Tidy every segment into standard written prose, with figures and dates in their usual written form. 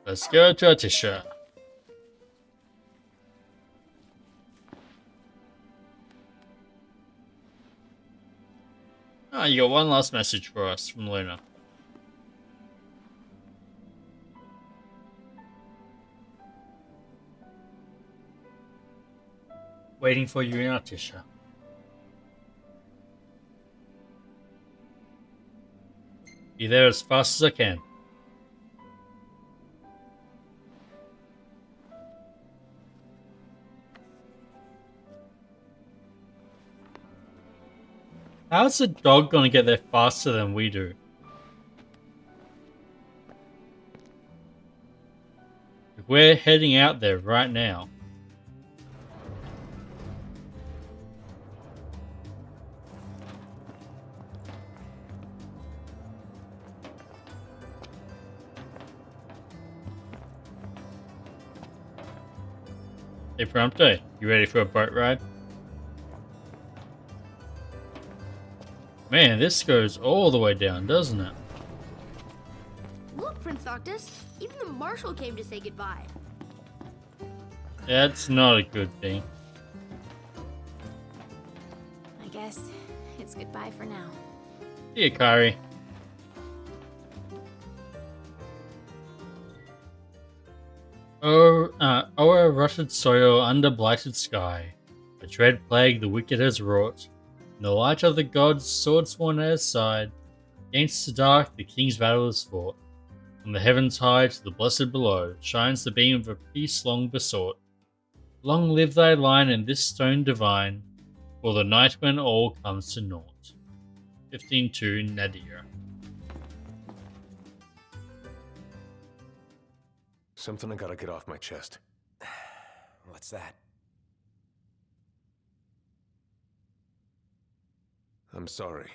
Let's go to Altissa. Ah, you got one last message for us from Luna. Waiting for you in Altissa. Be there as fast as I can. How's the dog gonna get there faster than we do? We're heading out there right now. Hey Prompto, you ready for a boat ride? Man, this goes all the way down, doesn't it? Look, Prince Octus, even the marshal came to say goodbye. That's not a good thing. I guess it's goodbye for now. See ya, Kari. O'er rutted soil under blighted sky, a dread plague the wicked has wrought. In the light of the gods' sword-sworn at his side, against the dark the king's battle is fought. From the heavens high to the blessed below shines the beam of a peace long besought. Long live thy line and this stone divine, for the night when all comes to naught. 15-2 Nadir. Something I gotta get off my chest. What's that? I'm sorry.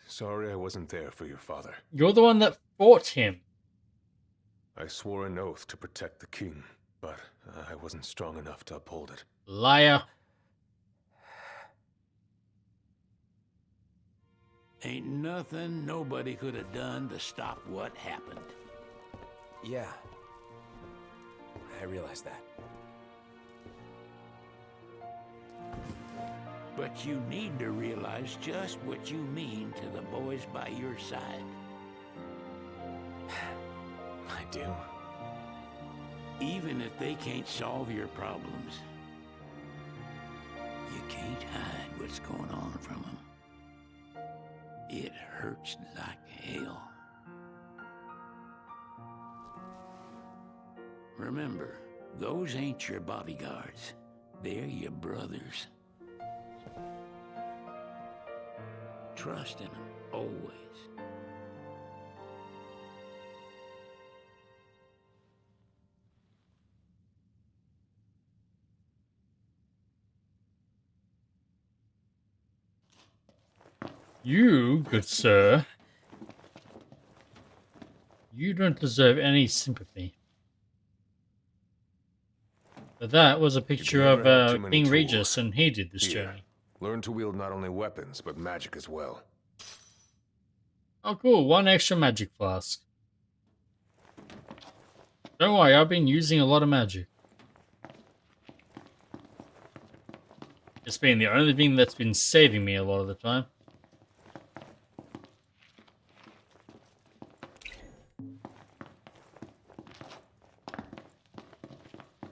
Sorry I wasn't there for your father. You're the one that fought him. I swore an oath to protect the king, but I wasn't strong enough to uphold it. Liar. Ain't nothing nobody could have done to stop what happened. Yeah. I realize that. But you need to realize just what you mean to the boys by your side. I do. Even if they can't solve your problems, you can't hide what's going on from them. It hurts like hell. Remember, those ain't your bodyguards. They're your brothers. Trust in them, always. You, good sir, you don't deserve any sympathy. But that was a picture never of had too many King tools. Regis, and he did this Here, journey. learn to wield not only weapons, but magic as well. Oh cool, one extra magic flask. Don't worry, I've been using a lot of magic. It's been the only thing that's been saving me a lot of the time.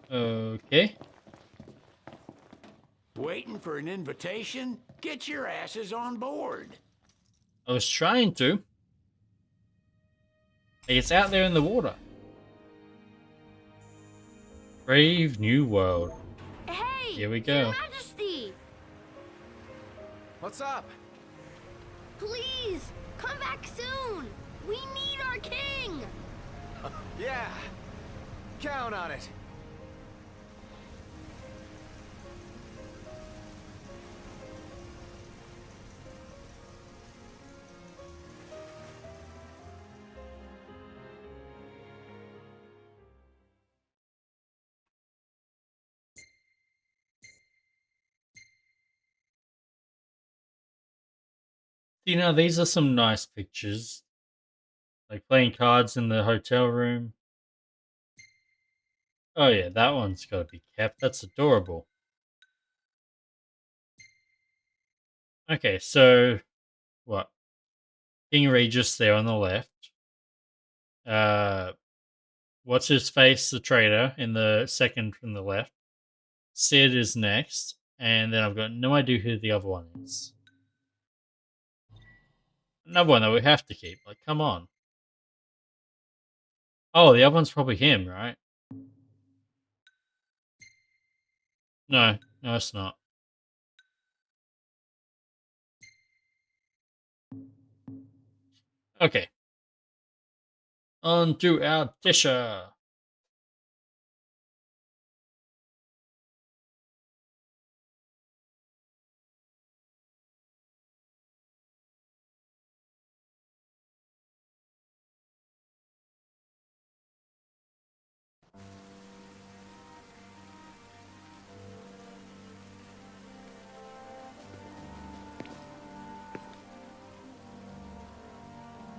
Okay. Waiting for an invitation? Get your asses on board. I was trying to. Hey, it's out there in the water. Brave New World. Hey! Here we Your go. Majesty! What's up? Please, come back soon! We need our king! Yeah. Count on it. You know, these are some nice pictures. Like playing cards in the hotel room. Oh yeah, that one's got to be kept. That's adorable. Okay, so what? King Regis there on the left. Uh, what's his face? The traitor in the second from the left. Sid is next, and then I've got no idea who the other one is. Another one that we have to keep. Like, come on. Oh, the other one's probably him, right? No, no, it's not. Okay. On to Altissa.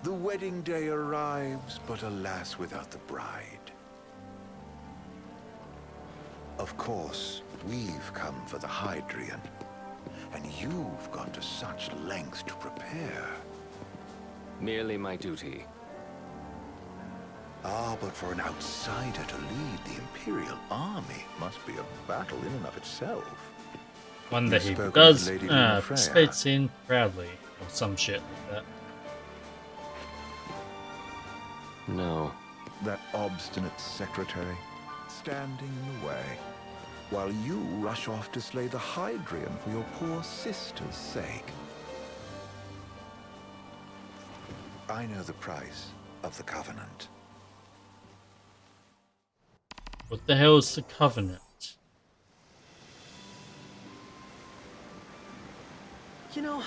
The wedding day arrives, but alas, without the bride. Of course, we've come for the Hydrian, and you've gone to such lengths to prepare. Merely my duty. Ah, but for an outsider to lead the Imperial army must be a battle in and of itself. One that he You've spoken does to Lady Lunafreya. participates in proudly, or some shit like that. No. That obstinate secretary, standing in the way, while you rush off to slay the Hydrian for your poor sister's sake. I know the price of the Covenant. What the hell is the Covenant? You know,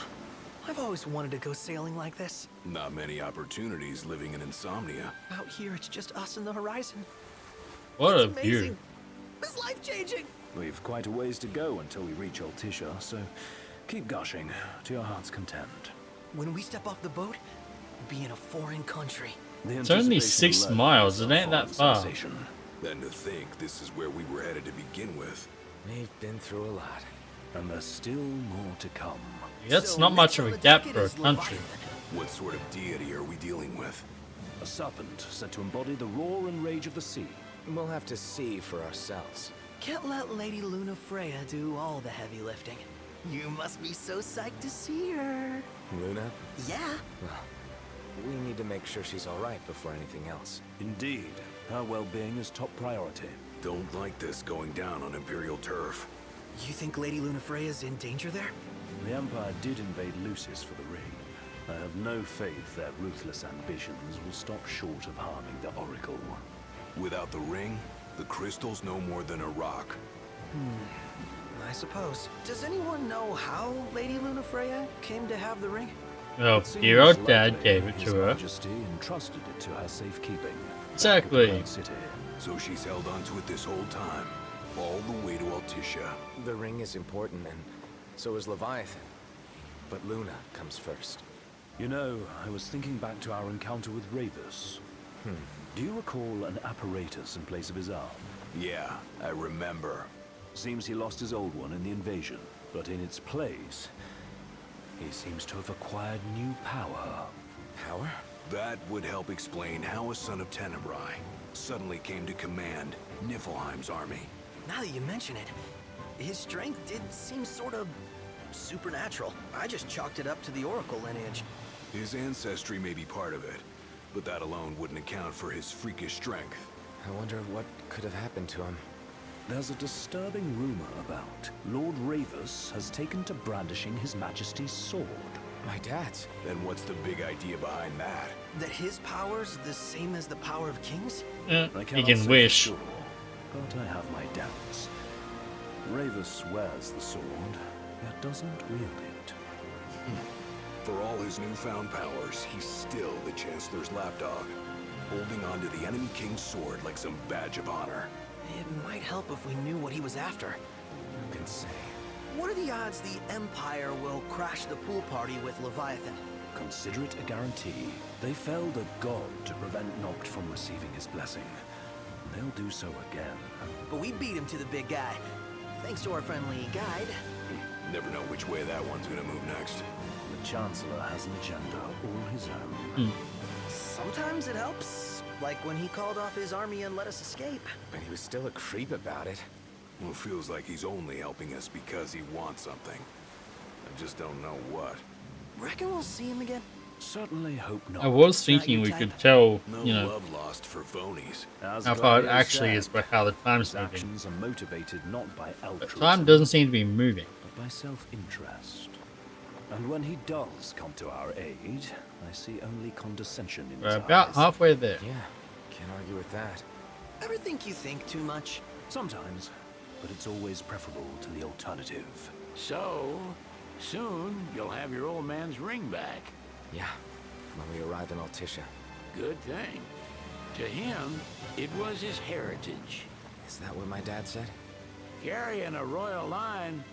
I've always wanted to go sailing like this. Not many opportunities living in Insomnia. Out here, it's just us and the horizon. What It's a view. amazing. It's life-changing. We've quite a ways to go until we reach Altissa, so keep gushing to your heart's content. When we step off the boat, we'll be in a foreign country. It's only 6 miles, it ain't that far. Then to think this is where we were headed to begin with. We've been through a lot. And there's still more to come. That's So not much next of on a the gap docket for a is country. Leviathan. What sort of deity are we dealing with? A serpent said to embody the roar and rage of the sea. We'll have to see for ourselves. Can't let Lady Lunafreya do all the heavy lifting. You must be so psyched to see her. Luna? Yeah. Well, we need to make sure she's alright before anything else. Indeed, her well-being is top priority. Don't like this going down on Imperial turf. You think Lady Lunafreya's in danger there? The Empire did invade Lucis for the ring. I have no faith their ruthless ambitions will stop short of harming the Oracle. Without the ring, the crystal's no more than a rock. I suppose. Does anyone know how Lady Lunafreya came to have the ring? Well, It seems dear old likely dad gave it His to her. Majesty entrusted it to her safekeeping. Exactly. Back at the City. So she's held onto it this whole time, all the way to Altissa. The ring is important, and so is Leviathan. But Luna comes first. You know, I was thinking back to our encounter with Ravus. Do you recall an apparatus in place of his arm? Yeah, I remember. Seems he lost his old one in the invasion, but in its place, he seems to have acquired new power. Power? That would help explain how a son of Tenebrae suddenly came to command Niflheim's army. Now that you mention it, his strength did seem sort of supernatural. I just chalked it up to the Oracle lineage. His ancestry may be part of it, but that alone wouldn't account for his freakish strength. I wonder what could have happened to him. There's a disturbing rumor about Lord Ravus has taken to brandishing His Majesty's sword. My dad's. Then what's the big idea behind that? That his power's the same as the power of kings? I You cannot can say for wish. sure, but I have my doubts. Ravus wears the sword, yet doesn't wield it. For all his newfound powers, he's still the Chancellor's lapdog, holding onto the enemy king's sword like some badge of honor. It might help if we knew what he was after. Who can say? What are the odds the Empire will crash the pool party with Leviathan? Consider it a guarantee. They felled a god to prevent Noct from receiving his blessing. they'll do so again. But we beat him to the big guy. Thanks to our friendly guide. Never know which way that one's gonna move next. The Chancellor has an agenda all his own. Sometimes it helps. Like when he called off his army and let us escape. But he was still a creep about it. Well, it feels like he's only helping us because he wants something. I just don't know what. Reckon we'll see him again? Certainly hope not. I was thinking we could tell, No you know, love lost for phonies. As how far it Gladio actually said, is, but how the time's his moving. actions are motivated not by But altruism, time doesn't seem to be moving. but by self-interest. And when he does come to our aid, I see only condescension in his We're about eyes. halfway there. Yeah, can't argue with that. Ever think you think too much? Sometimes, but it's always preferable to the alternative. So, soon you'll have your old man's ring back. Yeah, when we arrive in Altissa. Good thing. To him, it was his heritage. Is that what my dad said? Carrying a royal line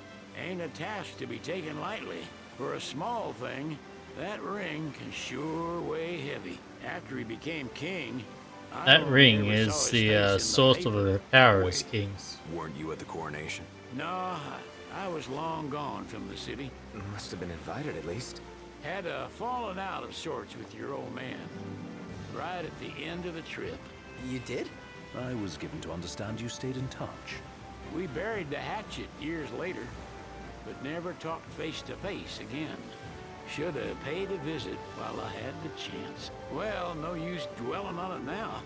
ain't a task to be taken lightly. For a small thing, that ring can sure weigh heavy. After he became king, I That only ring ever is saw his the face in source of paper. the power as Wait. kings. Weren't you at the coronation? No, I was long gone from the city. Must have been invited at least. Had a falling out of sorts with your old man. Right at the end of the trip. You did? I was given to understand you stayed in touch. We buried the hatchet years later, but never talked face to face again. Should have paid a visit while I had the chance. Well, no use dwelling on it now.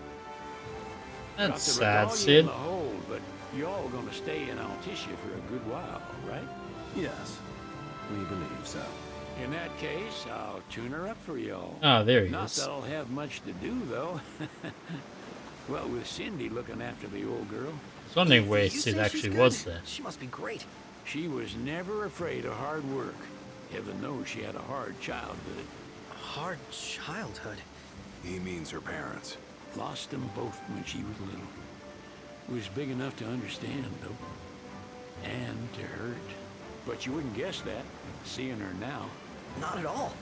That's Got the sad, regalia Sid. in the hold, but y'all gonna stay in Altissa for a good while, right? Yes, we believe so. In that case, I'll tune her up for y'all. Ah, there he Not is. that I'll have much to do, though. Well, with Cindy looking after the old girl, I was wondering where You Sid say she's actually good? was there. She must be great. she was never afraid of hard work. Heaven knows she had a hard childhood. A hard childhood. He means her parents. Lost them both when she was little. Was big enough to understand, though. And to hurt. But you wouldn't guess that, seeing her now. Not at all.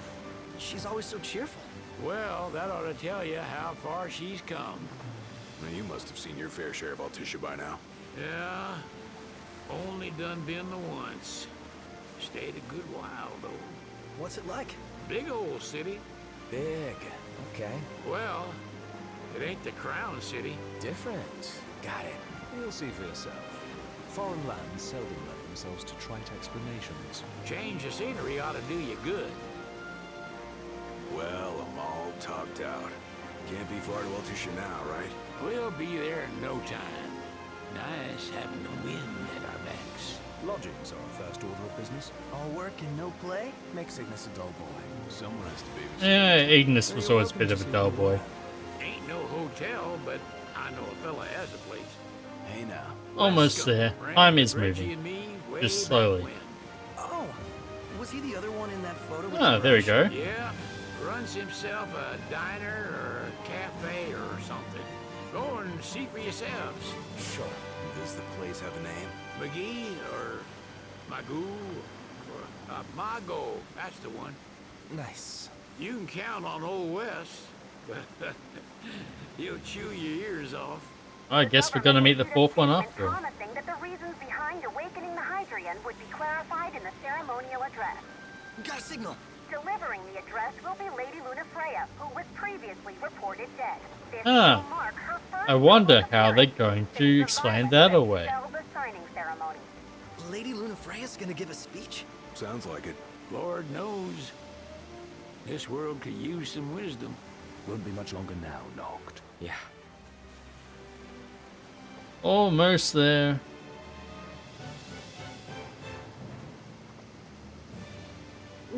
She's always so cheerful. Well, that ought to tell you how far she's come. Now, you must have seen your fair share of Altissa by now. Yeah, only done been the once. Stayed a good while, though. What's it like? Big old city. Big. Okay. Well, it ain't the crown city. Different. Got it. You'll see for yourself. Foreign lands seldom lend themselves to trite explanations. Change of scenery ought to do you good. Well, I'm all talked out. Can't be far to Altissa now, right? We'll be there in no time. Nice having the wind at our backs. Lodgings are a first order of business. All work and no play? Makes Ignis a dull boy. Someone has to be. Yeah, Ignis was always a bit of a dull boy. Ain't no hotel, but I know a fella has a place. Hey now. Almost there. Time is moving. Just slowly. Oh, was he the other one in that photo? with Ah, the there we brush? go. Yeah, runs himself a diner or a cafe or something. Go and see for yourselves. Sure. Does the place have a name? McGee or Magoo or Mago. That's the one. Nice. You can count on Old West, but he'll chew your ears off. I guess we're gonna meet the fourth one after all. Promising that the reasons behind awakening the Hydrian would be clarified in the ceremonial address. Got a signal. Delivering the address will be Lady Luna Freya, who was previously reported dead. This Ah, will mark her first I wonder public how they're appearance going since to the explain violence that away. spelled the signing ceremony. Lady Luna Freya's gonna give a speech? Sounds like it. Lord knows, this world could use some wisdom. Won't be much longer now, Noct. Yeah. Almost there.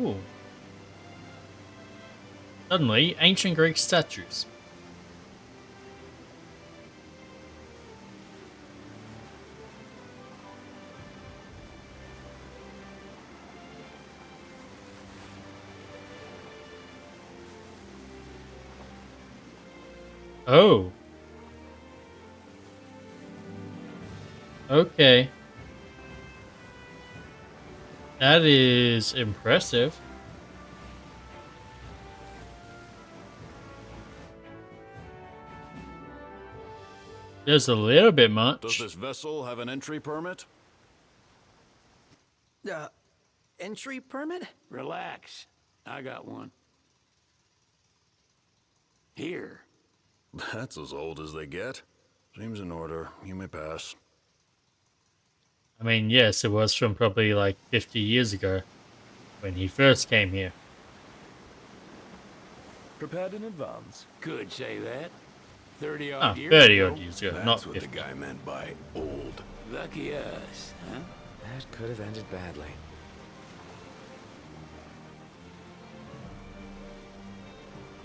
Ooh. Suddenly, ancient Greek statues. Oh. Okay. That is impressive. There's a little bit much. Does this vessel have an entry permit? Entry permit? Relax. I got one. Here. That's as old as they get. Seems in order. You may pass. I mean, yes, it was from probably like 50 years ago when he first came here. Prepared in advance. Could say that. 30-odd Ah, years 30 ago. odd years ago, That's not what 50. the guy meant by old. Lucky us, huh? That could have ended badly.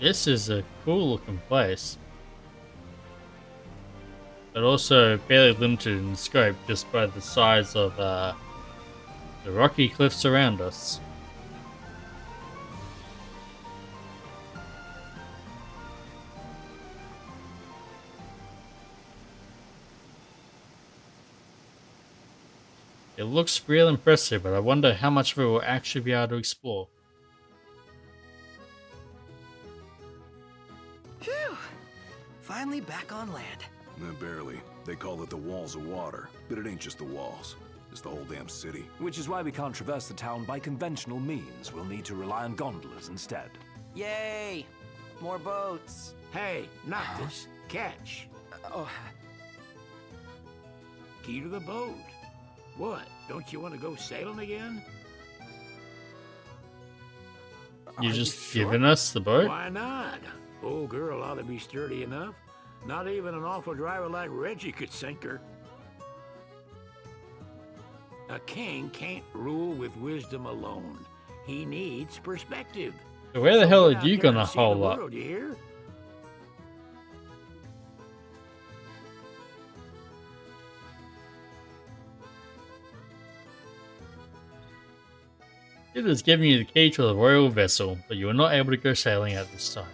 This is a cool looking place. But also fairly limited in scope just by the size of the rocky cliffs around us. It looks real impressive, but I wonder how much of it we'll actually be able to explore. Phew! Finally back on land. Barely. They call it the Walls of Water, but it ain't just the walls. It's the whole damn city. Which is why we can't traverse the town by conventional means. We'll need to rely on gondolas instead. Yay! More boats. Hey, not this. Catch. Oh, Key to the boat. What? Don't you want to go sailing again? You just giving us the boat? Why not? Old girl ought to be sturdy enough. Not even an awful driver like Reggie could sink her. A king can't rule with wisdom alone. He needs perspective. So where the hell get are out you there gonna and see the hole up? world, you hear? It is giving you the key to the royal vessel, but you are not able to go sailing at this time.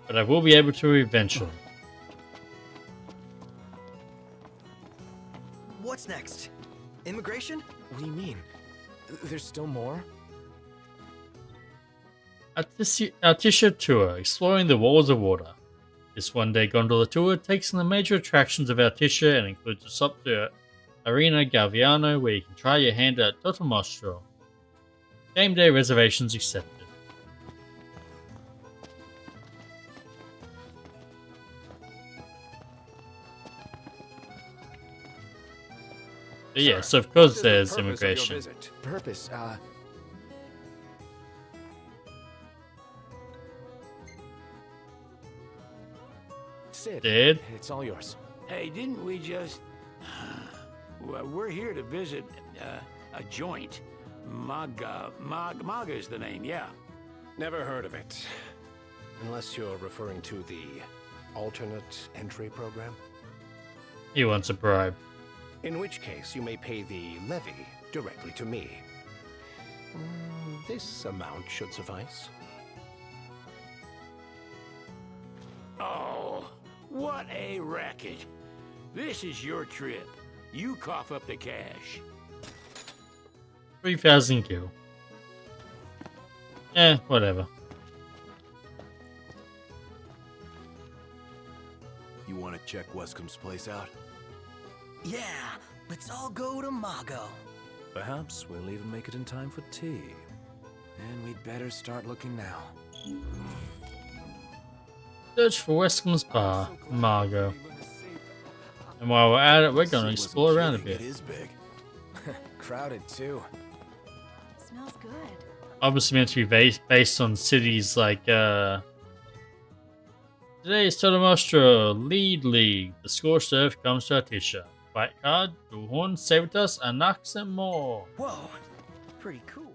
But I will be able to eventually. what's next? Immigration? What do you mean? There's still more? Altissa Tour, exploring the Walls of Water. This one-day gondola tour takes in the major attractions of Altissa and includes a stop to Arena Galviano, where you can try your hand at Totomostro. Game day reservations accepted. But yeah, so of course there's immigration. Purpose, Sid, Did? it's all yours. Hey, didn't we just... Well, we're here to visit a joint. Maga is the name, yeah. Never heard of it. Unless you're referring to the alternate entry program. He wants a bribe. In which case, you may pay the levy directly to me. This amount should suffice. Oh, what a racket. This is your trip. You cough up the cash. 3,000 gil. Whatever. You want to check Wescom's place out? Yeah, let's all go to Mago. Perhaps we'll even make it in time for tea. And we'd better start looking now. Search for Wescom's bar, Margot. And while we're at it, we're gonna explore around a bit. It is big. Crowded too. Smells good. Obviously meant to be based on cities like, Today is Totomostro, Lead League. The Scorched Earth comes to Altissa. Fight card, Duhorn, Savitas, Anax, and more. Whoa, pretty cool.